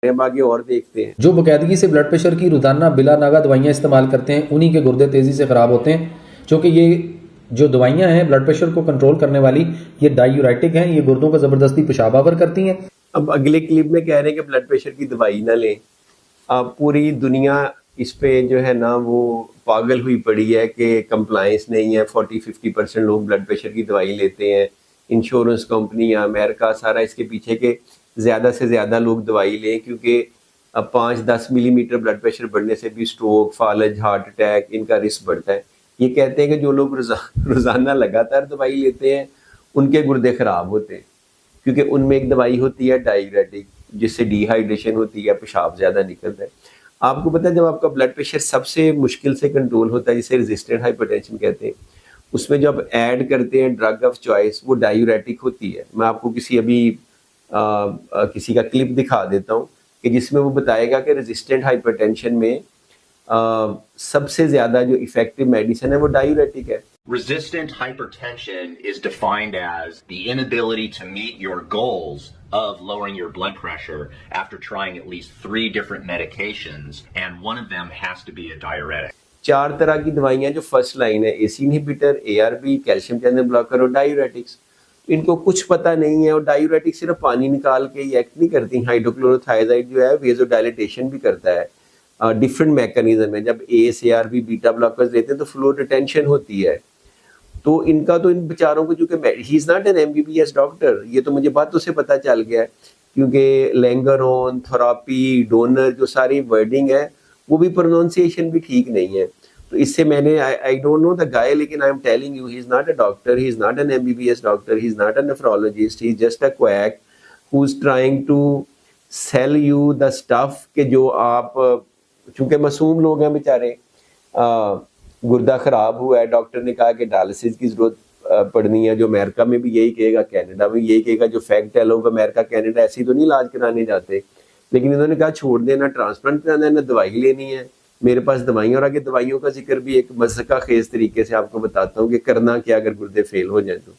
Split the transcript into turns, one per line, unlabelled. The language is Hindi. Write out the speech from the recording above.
हम आगे और देखते हैं।
जो बाकायदगी से ब्लड प्रेशर की रोज़ाना बिला नागा दवाइयाँ इस्तेमाल करते हैं उन्हीं के गुर्दे तेज़ी से ख़राब होते हैं, क्योंकि ये जो दवाइयाँ हैं ब्लड प्रेशर को कंट्रोल करने वाली, ये डायूरेटिक हैं, ये गुर्दों को ज़बरदस्ती पेशाब आवर करती हैं।
अब अगले क्लिप में कह रहे हैं कि ब्लड प्रेशर की दवाई ना लें। अब पूरी दुनिया इस पे जो है ना वो पागल हुई पड़ी है कि कंप्लायंस नहीं है। 40-50% लोग ब्लड प्रेशर की दवाई लेते हैं। इंश्योरेंस कंपनी या अमेरिका सारा इसके पीछे के ज़्यादा से ज़्यादा लोग दवाई लें, क्योंकि अब 5-10 मिलीमीटर ब्लड प्रेशर बढ़ने से भी स्ट्रोक, फालज, हार्ट अटैक इनका रिस्क बढ़ता है। ये कहते हैं कि जो लोग रोज़ाना लगातार दवाई लेते हैं उनके गुर्दे ख़राब होते हैं, क्योंकि उनमें एक दवाई होती है डायूरेटिक, जिससे डिहाइड्रेशन होती है, पेशाब ज़्यादा निकलता है। आपको पता है जब आपका ब्लड प्रेशर सबसे मुश्किल से कंट्रोल होता है, जिसे रेजिस्टेंट हाइपरटेंशन कहते हैं, उसमें जब ऐड करते हैं ड्रग ऑफ चॉइस वो डायूरेटिक होती है। मैं आपको किसी का क्लिप दिखा देता हूँ कि जिसमें वो बताएगा कि रेजिस्टेंट हाइपरटेंशन में सबसे ज़्यादा जो इफेक्टिव मेडिसिन है वो डायूरेटिक है।
Resistant hypertension is defined as the inability to meet your goals of lowering your blood pressure after trying at least 3 different medications, and one of them has to be a diuretic.
4 तरह की दवाइयाँ जो फर्स्ट लाइन है, AC inhibitor, ARB, calcium channel blocker और डायूरेटिक्स। इनको कुछ पता नहीं है और डायूरेटिक सिर्फ पानी निकाल के ही एक्ट नहीं करती। हाइड्रोक्लोरोथायजाइड जो है वेजोडाइलेटेशन भी करता है। डिफरेंट मैकेनिज्म है। जब एस, एआरबी, बीटा ब्लॉकर्स लेते हैं तो फ्लो रिटेंशन होती है। तो इनका तो इन बेचारों को, चूंकि ही is not an MBBS doctor, ये तो मुझे बातों से पता चल गया है, क्योंकि लैंगरोन, थेरापी, डोनर जो सारी वर्डिंग है वो भी प्रोनाउंसिएशन भी ठीक नहीं है। तो इससे मैंने I don't know the guy, लेकिन I am telling you he is not a doctor, he is not an MBBS doctor, he is not a nephrologist, he is just a quack who is trying to sell you the stuff के जो आप, चूंकि मासूम लोग हैं बेचारे, गुर्दा खराब हुआ है, डॉक्टर ने कहा कि डायलिसिस की जरूरत पड़नी है। जो अमेरिका में भी यही कहेगा, कनाडा में यही कहेगा। जो फैक्ट है, लोग अमेरिका कनाडा ऐसे ही तो नहीं इलाज कराने जाते, लेकिन इन्होंने कहा छोड़ देना, ट्रांसप्लांट कराना है ना, दवाई लेनी है। मेरे पास दवाइयाँ, और आगे दवाइयों का जिक्र भी एक मज़हका खेज तरीके से आपको बताता हूँ कि करना क्या अगर गुर्दे फेल हो जाए तो।